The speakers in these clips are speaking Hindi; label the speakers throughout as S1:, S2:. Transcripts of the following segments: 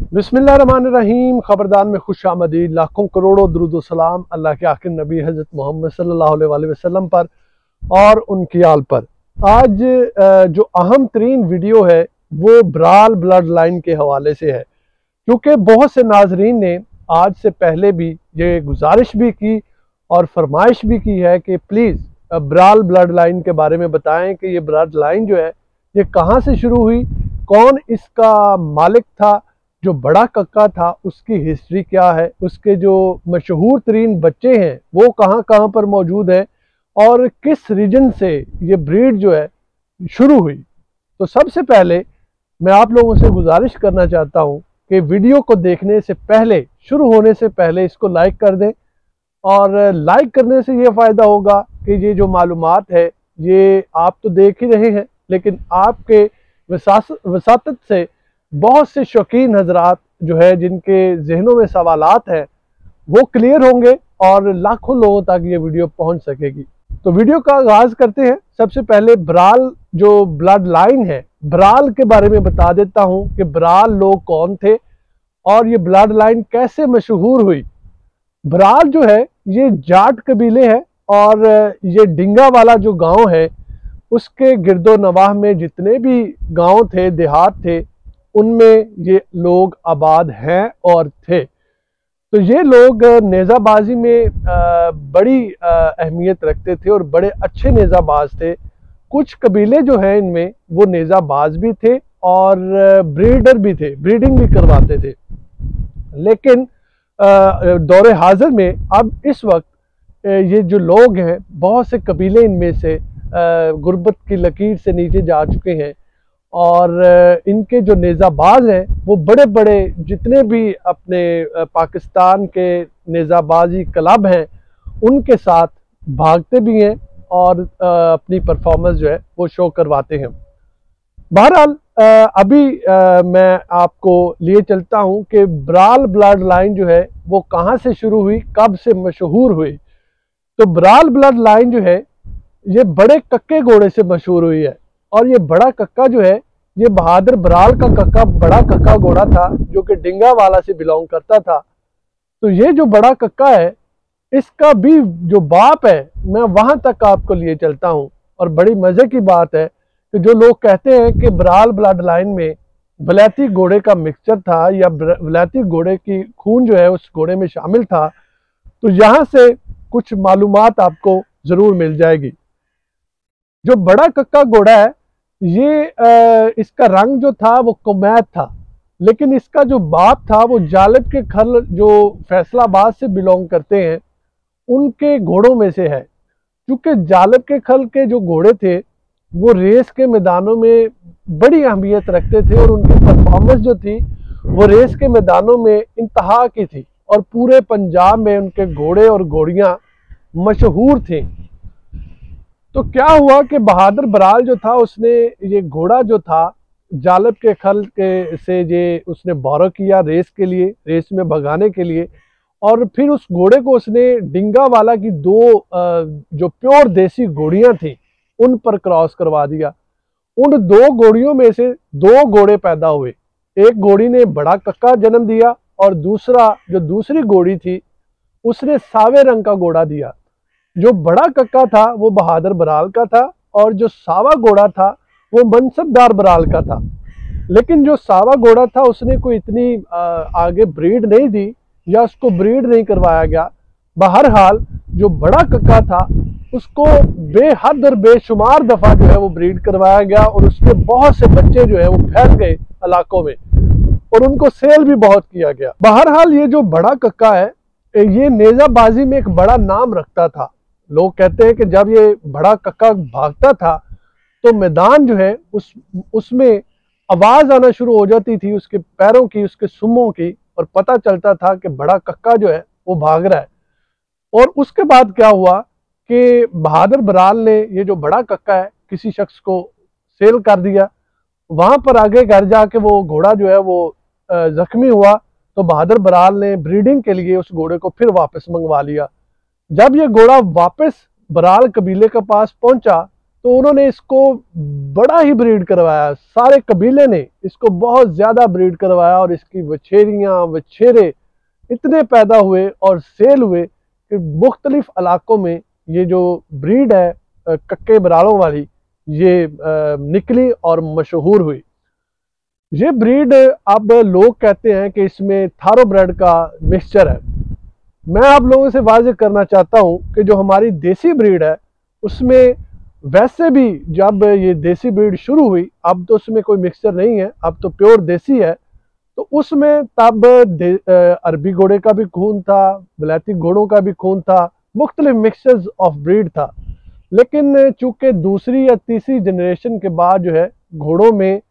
S1: बिस्मिल्लाहिर्रहमानिर्रहीम। खबरदार में खुश आमदीद, लाखों करोड़ों दुरूद सलाम अल्लाह के आखिर नबी हज़रत मोहम्मद सल्लल्लाहु अलैहि वसल्लम पर और उनकी आल पर। आज जो अहम तरीन वीडियो है वो ब्राल ब्लड लाइन के हवाले से है, क्योंकि बहुत से नाजरीन ने आज से पहले भी ये गुजारिश भी की और फरमाइश भी की है कि प्लीज़ ब्राल ब्लड लाइन के बारे में बताएं कि ये ब्लड लाइन जो है ये कहाँ से शुरू हुई, कौन इसका मालिक था, जो बड़ा कक्का था उसकी हिस्ट्री क्या है, उसके जो मशहूर तरीन बच्चे हैं वो कहाँ कहाँ पर मौजूद है और किस रीजन से ये ब्रीड जो है शुरू हुई। तो सबसे पहले मैं आप लोगों से गुजारिश करना चाहता हूँ कि वीडियो को देखने से पहले, शुरू होने से पहले इसको लाइक कर दें, और लाइक करने से ये फ़ायदा होगा कि ये जो मालूमात है ये आप तो देख ही रहे हैं, लेकिन आपके वसातत से बहुत से शौकीन हजरात जो है जिनके जहनों में सवालात हैं वो क्लियर होंगे और लाखों लोगों तक ये वीडियो पहुंच सकेगी। तो वीडियो का आगाज करते हैं। सबसे पहले ब्राल जो ब्लड लाइन है, ब्राल के बारे में बता देता हूं कि ब्राल लोग कौन थे और ये ब्लड लाइन कैसे मशहूर हुई। ब्राल जो है ये जाट कबीले है और ये डिंगा वाला जो गांव है उसके गिरदो नवाह में जितने भी गांव थे, देहात थे, उनमें ये लोग आबाद हैं और थे। तो ये लोग नेज़ाबाजी में बड़ी अहमियत रखते थे और बड़े अच्छे नेज़ाबाज थे। कुछ कबीले जो हैं इनमें वो नेज़ाबाज भी थे और ब्रीडर भी थे, ब्रीडिंग भी करवाते थे। लेकिन दौरे हाजिर में अब इस वक्त ये जो लोग हैं, बहुत से कबीले इनमें से गुर्बत की लकीर से नीचे जा चुके हैं और इनके जो नेज़ाबाज हैं वो बड़े बड़े जितने भी अपने पाकिस्तान के नेज़ाबाजी क्लब हैं उनके साथ भागते भी हैं और अपनी परफॉर्मेंस जो है वो शो करवाते हैं। बहरहाल अभी मैं आपको लिए चलता हूं कि ब्राल ब्लड लाइन जो है वो कहां से शुरू हुई, कब से मशहूर हुई। तो ब्राल ब्लड लाइन जो है ये बड़े कक्के घोड़े से मशहूर हुई है और ये बड़ा कक्का जो है ये बहादुर बराल का कक्का, बड़ा कक्का घोड़ा था जो कि डिंगा वाला से बिलोंग करता था। तो ये जो बड़ा कक्का है इसका भी जो बाप है मैं वहां तक आपको लिए चलता हूं। और बड़ी मजे की बात है कि जो लोग कहते हैं कि ब्राल ब्लड लाइन में वलैती घोड़े का मिक्सचर था या वलैती घोड़े की खून जो है उस घोड़े में शामिल था, तो यहां से कुछ मालूमात आपको जरूर मिल जाएगी। जो बड़ा कक्का घोड़ा है ये इसका रंग जो था वो कुमैत था, लेकिन इसका जो बाप था वो जालिब के खल जो फैसलाबाद से बिलोंग करते हैं उनके घोड़ों में से है। क्योंकि जालिब के खल के जो घोड़े थे वो रेस के मैदानों में बड़ी अहमियत रखते थे और उनकी परफॉर्मेंस जो थी वो रेस के मैदानों में इंतहा की थी और पूरे पंजाब में उनके घोड़े और घोड़ियां मशहूर थे। तो क्या हुआ कि बहादुर बराल जो था उसने ये घोड़ा जो था जालिब के खल के से ये उसने बोरो किया रेस के लिए, रेस में भगाने के लिए, और फिर उस घोड़े को उसने डिंगा वाला की दो जो प्योर देसी घोड़ियां थी उन पर क्रॉस करवा दिया। उन दो घोड़ियों में से दो घोड़े पैदा हुए। एक घोड़ी ने बड़ा कक्का जन्म दिया और दूसरा जो दूसरी घोड़ी थी उसने सावे रंग का घोड़ा दिया। जो बड़ा कक्का था वो बहादुर बराल का था और जो सावा घोड़ा था वो मनसबदार बराल का था। लेकिन जो सावा घोड़ा था उसने कोई इतनी आगे ब्रीड नहीं दी या उसको ब्रीड नहीं करवाया गया। बहरहाल जो बड़ा कक्का था उसको बेहद और बेशुमार दफा जो है वो ब्रीड करवाया गया और उसके बहुत से बच्चे जो है वो फैल गए इलाकों में और उनको सेल भी बहुत किया गया। बहरहाल ये जो बड़ा कक्का है ये नेज़ाबाजी में एक बड़ा नाम रखता था। लोग कहते हैं कि जब ये बड़ा कक्का भागता था तो मैदान जो है उसमें आवाज आना शुरू हो जाती थी उसके पैरों की, उसके सुमों की, और पता चलता था कि बड़ा कक्का जो है वो भाग रहा है। और उसके बाद क्या हुआ कि बहादुर बराल ने ये जो बड़ा कक्का है किसी शख्स को सेल कर दिया। वहां पर आगे घर जाके वो घोड़ा जो है वो जख्मी हुआ तो बहादुर बराल ने ब्रीडिंग के लिए उस घोड़े को फिर वापस मंगवा लिया। जब ये घोड़ा वापस बराल कबीले के पास पहुंचा तो उन्होंने इसको बड़ा ही ब्रीड करवाया, सारे कबीले ने इसको बहुत ज़्यादा ब्रीड करवाया और इसकी वछेरियाँ वछेरे इतने पैदा हुए और सेल हुए कि मुख्तलिफ इलाकों में ये जो ब्रीड है कक्के बरालों वाली ये निकली और मशहूर हुई। ये ब्रीड अब लोग कहते हैं कि इसमें थारोब्रेड का मिक्सचर है। मैं आप लोगों से वाज़ेह करना चाहता हूं कि जो हमारी देसी ब्रीड है उसमें वैसे भी जब ये देसी ब्रीड शुरू हुई, अब तो उसमें कोई मिक्सचर नहीं है, अब तो प्योर देसी है। तो उसमें तब अरबी घोड़े का भी खून था, वलायती घोड़ों का भी खून था, मुख्तलिफ मिक्सचर्स ऑफ ब्रीड था। लेकिन चूंकि दूसरी या तीसरी जनरेशन के बाद जो है घोड़ों में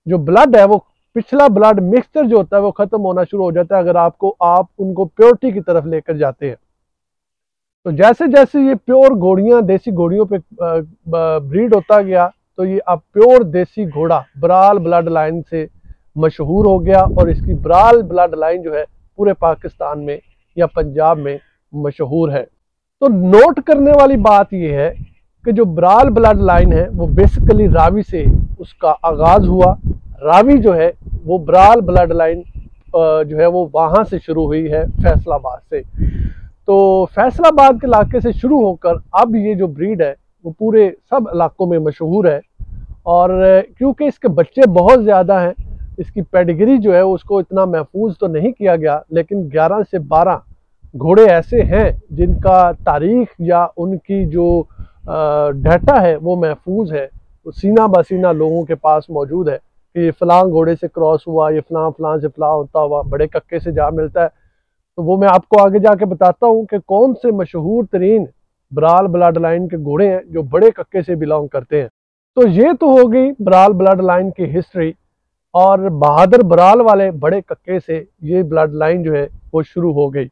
S1: जो ब्लड है वो पिछला ब्लड मिक्सचर जो होता है वो खत्म होना शुरू हो जाता है अगर आप उनको प्योरिटी की तरफ लेकर जाते हैं। तो जैसे जैसे ये प्योर घोड़ियां देसी घोड़ियों पे ब्रीड होता गया तो ये अब प्योर देसी घोड़ा बराल ब्लड लाइन से मशहूर हो गया और इसकी बराल ब्लड लाइन जो है पूरे पाकिस्तान में या पंजाब में मशहूर है। तो नोट करने वाली बात यह है कि जो बराल ब्लड लाइन है वो बेसिकली रावी से उसका आगाज हुआ। रावी जो है वो बराल ब्लड लाइन जो है वो वहां से शुरू हुई है, फैसलाबाद से। तो फैसलाबाद के इलाके से शुरू होकर अब ये जो ब्रीड है वो पूरे सब इलाकों में मशहूर है। और क्योंकि इसके बच्चे बहुत ज़्यादा हैं, इसकी पेडिग्री जो है उसको इतना महफूज तो नहीं किया गया, लेकिन 11 से 12 घोड़े ऐसे हैं जिनका तारीख या उनकी जो डाटा है वो महफूज है, वो सीना बसीना लोगों के पास मौजूद है कि ये फ़लाँ घोड़े से क्रॉस हुआ, ये फ़लाँ से फ़लाँ होता हुआ बड़े कक्के से जा मिलता है। तो वो मैं आपको आगे जाके बताता हूँ कि कौन से मशहूर तरीन बराल ब्लड लाइन के घोड़े हैं जो बड़े कक्के से बिलोंग करते हैं। तो ये तो हो गई बराल ब्लड लाइन की हिस्ट्री, और बहादुर बराल वाले बड़े कक्के से ये ब्लड लाइन जो है वो शुरू हो गई।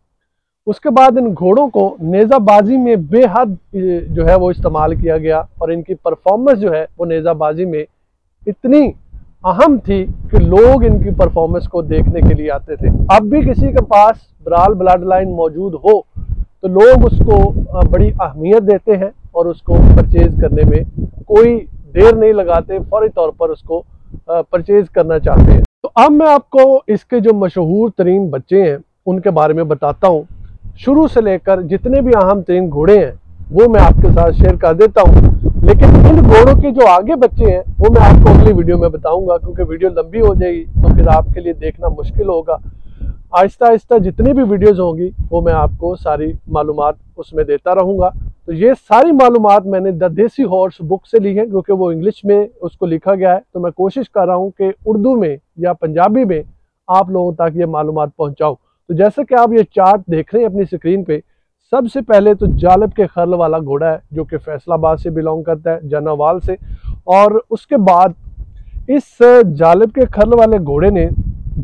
S1: उसके बाद इन घोड़ों को नेज़ाबाजी में बेहद जो है वो इस्तेमाल किया गया और इनकी परफॉर्मेंस जो है वो नेज़ाबाजी में इतनी अहम थी कि लोग इनकी परफॉर्मेंस को देखने के लिए आते थे। अब भी किसी के पास बराल ब्लड लाइन मौजूद हो तो लोग उसको बड़ी अहमियत देते हैं और उसको परचेज करने में कोई देर नहीं लगाते, फौरी तौर पर उसको परचेज करना चाहते हैं। तो अब मैं आपको इसके जो मशहूर तरीन बच्चे हैं उनके बारे में बताता हूँ। शुरू से लेकर जितने भी अहम तरीन घोड़े हैं वो मैं आपके साथ शेयर कर देता हूँ, लेकिन इन घोड़ों के जो आगे बच्चे हैं वो मैं आपको अगली वीडियो में बताऊंगा, क्योंकि वीडियो लंबी हो जाएगी तो फिर आपके लिए देखना मुश्किल होगा। आहिस्ता आहिस्ता जितनी भी वीडियोस होंगी वो मैं आपको सारी मालूमात उसमें देता रहूँगा। तो ये सारी मालूमात मैंने द देसी हॉर्स बुक से ली है, क्योंकि वो इंग्लिश में उसको लिखा गया है। तो मैं कोशिश कर रहा हूँ कि उर्दू में या पंजाबी में आप लोगों तक ये मालूमात पहुँचाऊँ। तो जैसे कि आप ये चार्ट देख रहे हैं अपनी स्क्रीन पे, सबसे पहले तो जालिब के खर्ल वाला घोड़ा है जो कि फैसलाबाद से बिलोंग करता है, जनावाल से। और उसके बाद इस जालिब के खर्ल वाले घोड़े ने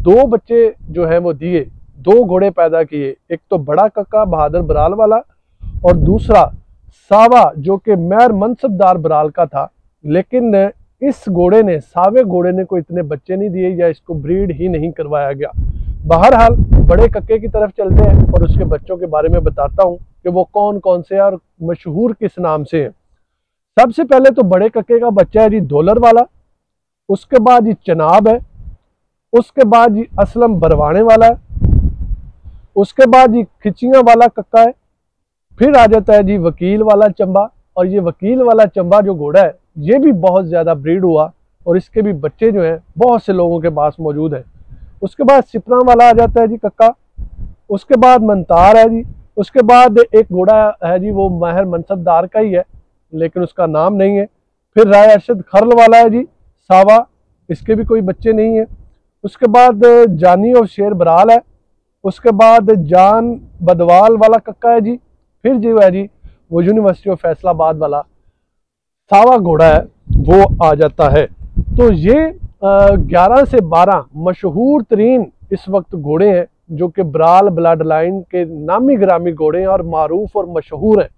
S1: 2 बच्चे जो है वो दिए, 2 घोड़े पैदा किए। एक तो बड़ा कक्का बहादुर बराल वाला और दूसरा सावा जो कि मैर मनसबदार बराल का था। लेकिन इस घोड़े ने, सावे घोड़े ने कोई इतने बच्चे नहीं दिए या इसको ब्रीड ही नहीं करवाया गया। बहरहाल बड़े कक्के की तरफ चलते हैं और उसके बच्चों के बारे में बताता हूँ कि वो कौन कौन से और मशहूर किस नाम से हैं। सबसे पहले तो बड़े कक्के का बच्चा है जी डॉलर वाला, उसके बाद जी चनाब है, उसके बाद जी असलम बरवाने वाला है, उसके बाद जी खिचियां वाला कक्का है, फिर आ जाता है जी वकील वाला चंबा। और ये वकील वाला चंबा जो घोड़ा है ये भी बहुत ज़्यादा ब्रीड हुआ और इसके भी बच्चे जो हैं बहुत से लोगों के पास मौजूद है। उसके बाद सिपरा वाला आ जाता है जी कक्का, उसके बाद मंतार है जी, उसके बाद एक घोड़ा है जी वो माहिर मनसबदार का ही है लेकिन उसका नाम नहीं है। फिर राय अरशद खर्ल वाला है जी सावा, इसके भी कोई बच्चे नहीं है। उसके बाद जानी और शेर बराल है, उसके बाद जान बदवाल वाला कक्का है जी, फिर जो है जी वो यूनिवर्सिटी ऑफ फैसलाबाद वाला सावा घोड़ा है वो आ जाता है। तो ये 11 से 12 मशहूर तरीन इस वक्त घोड़े हैं जो कि बराल ब्लड लाइन के नामी ग्रामी घोड़े हैं और मारूफ और मशहूर हैं।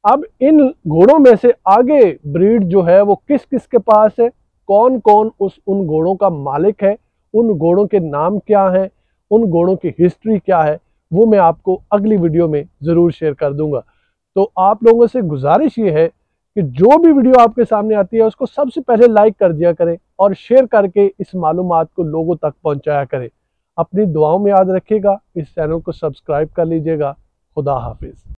S1: अब इन घोड़ों में से आगे ब्रीड जो है वो किस किस के पास है, कौन कौन उन घोड़ों का मालिक है, उन घोड़ों के नाम क्या हैं, उन घोड़ों की हिस्ट्री क्या है, वो मैं आपको अगली वीडियो में ज़रूर शेयर कर दूंगा। तो आप लोगों से गुजारिश ये है कि जो भी वीडियो आपके सामने आती है उसको सबसे पहले लाइक कर दिया करें और शेयर करके इस मालूमात को लोगों तक पहुंचाया करें। अपनी दुआओं में याद रखिएगा, इस चैनल को सब्सक्राइब कर लीजिएगा। खुदा हाफिज।